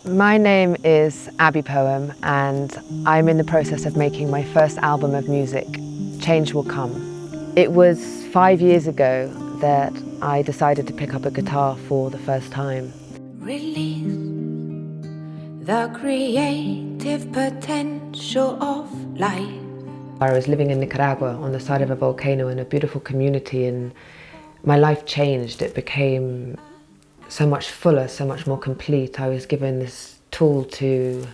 My name is Abby Poem and I'm in the process of making my first album of music, Change Will Come. It was 5 years ago that I decided to pick up a guitar for the first time. Release the creative potential of life. I was living in Nicaragua on the side of a volcano in a beautiful community, and my life changed. It became so much fuller, so much more complete. I was given this tool to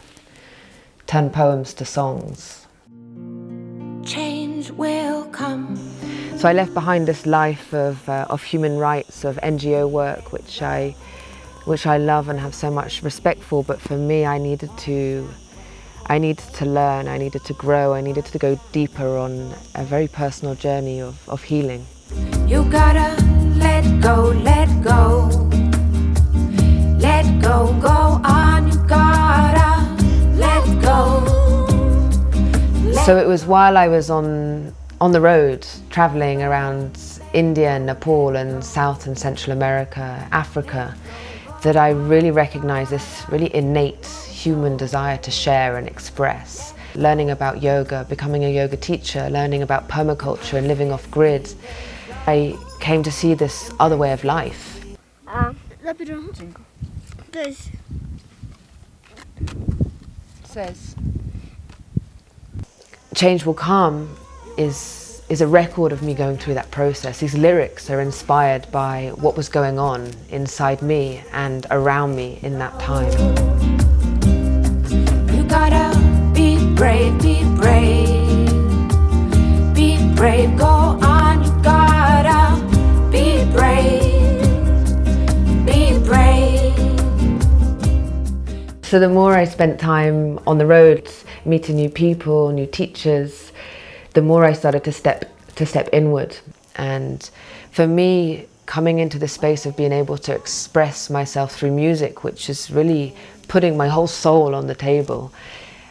turn poems to songs. Change will come. So I left behind this life of human rights, of NGO work, which I love and have so much respect for. But for me, I needed to learn, I needed to grow, I needed to go deeper on a very personal journey of healing. You gotta let go, let go. Let go, go on, you gotta let go. So it was while I was on the road, traveling around India and Nepal and South and Central America, Africa, that I really recognized this really innate human desire to share and express. Learning about yoga, becoming a yoga teacher, learning about permaculture and living off grid, I came to see this other way of life. Says Change Will Come is a record of me going through that process. These lyrics are inspired by what was going on inside me and around me in that time. You gotta be brave, be brave. Be brave, go on, you gotta be brave. Be brave. So the more I spent time on the road, meeting new people, new teachers, the more I started to step inward. And for me, coming into the space of being able to express myself through music, which is really putting my whole soul on the table,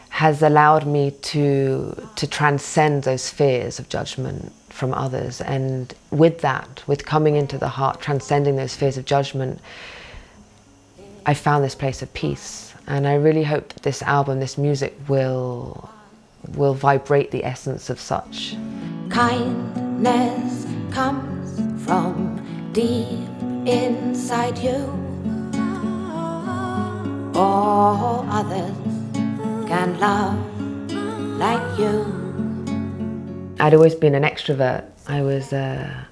has allowed me to transcend those fears of judgment from others. And with that, with coming into the heart, transcending those fears of judgment, I found this place of peace. And I really hope that this album, this music will vibrate the essence of such. Kindness comes from deep inside you. All others can love like you. I'd always been an extrovert. I was a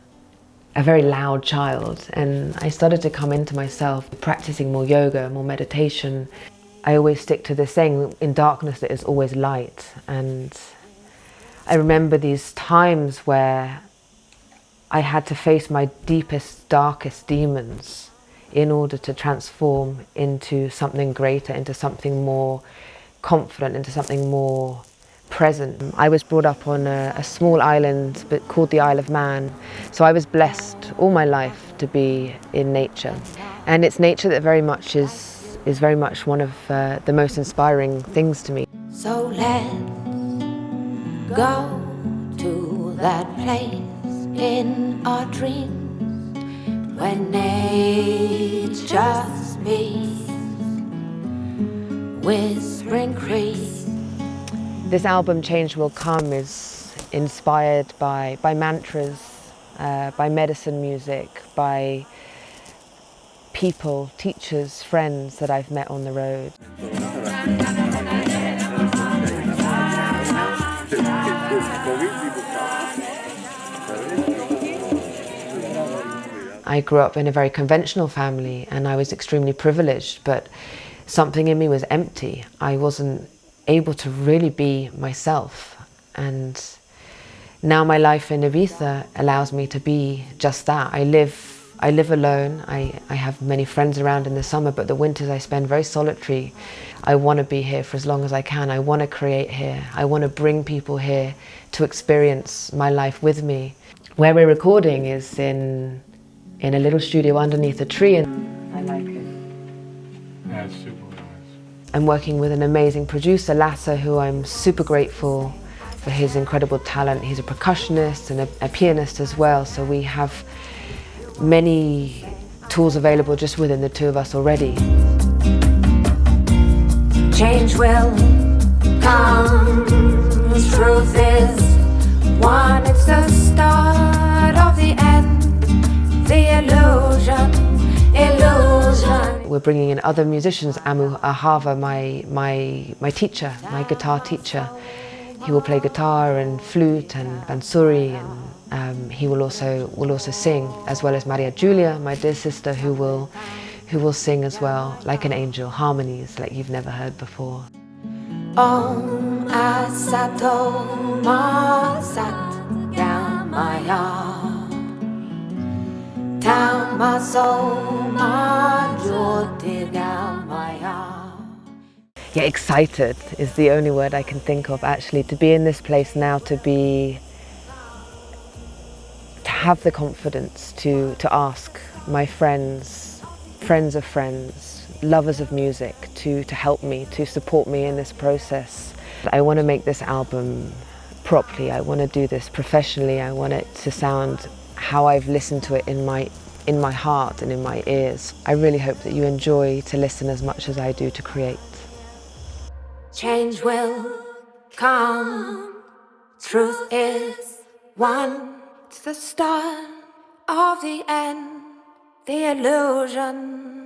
very loud child, and I started to come into myself practicing more yoga, more meditation. I always stick to this saying, in darkness there is always light. And I remember these times where I had to face my deepest, darkest demons in order to transform into something greater, into something more confident, into something more present. I was brought up on a small island but called the Isle of Man. So I was blessed all my life to be in nature. And it's nature that very much is very much one of the most inspiring things to me. So let's go to that place in our dreams when nature speaks, whispering creeks. This album, Change Will Come, is inspired by mantras, by medicine music, by people, teachers, friends that I've met on the road. I grew up in a very conventional family and I was extremely privileged, but something in me was empty. I wasn't able to really be myself. And now my life in Ibiza allows me to be just that. I live alone. I have many friends around in the summer, but the winters I spend very solitary. I want to be here for as long as I can. I want to create here. I want to bring people here to experience my life with me. Where we're recording is in a little studio underneath a tree, and I like it. Yeah, it's super nice. I'm working with an amazing producer, Lasse, who I'm super grateful for his incredible talent. He's a percussionist and a pianist as well, so we have many tools available just within the two of us already. Change will come. Truth is one, it's the start of the end. The illusion. We're bringing in other musicians. Amu Ahava, my teacher, my guitar teacher. He will play guitar and flute and bansuri, and he will also sing, as well as Maria Julia, my dear sister, who will sing as well, like an angel, harmonies like you've never heard before. Om Asato Ma Sat Gamaya Tamaso Ma Jyotirgamaya. Yeah, excited is the only word I can think of, actually, to be in this place now, to have the confidence to ask my friends of friends, lovers of music, to help me, to support me in this process. I want to make this album properly. I want to do this professionally. I want it to sound how I've listened to it in my heart and in my ears. I really hope that you enjoy to listen as much as I do to create. Change will come. Truth is one. It's the start of the end. The illusion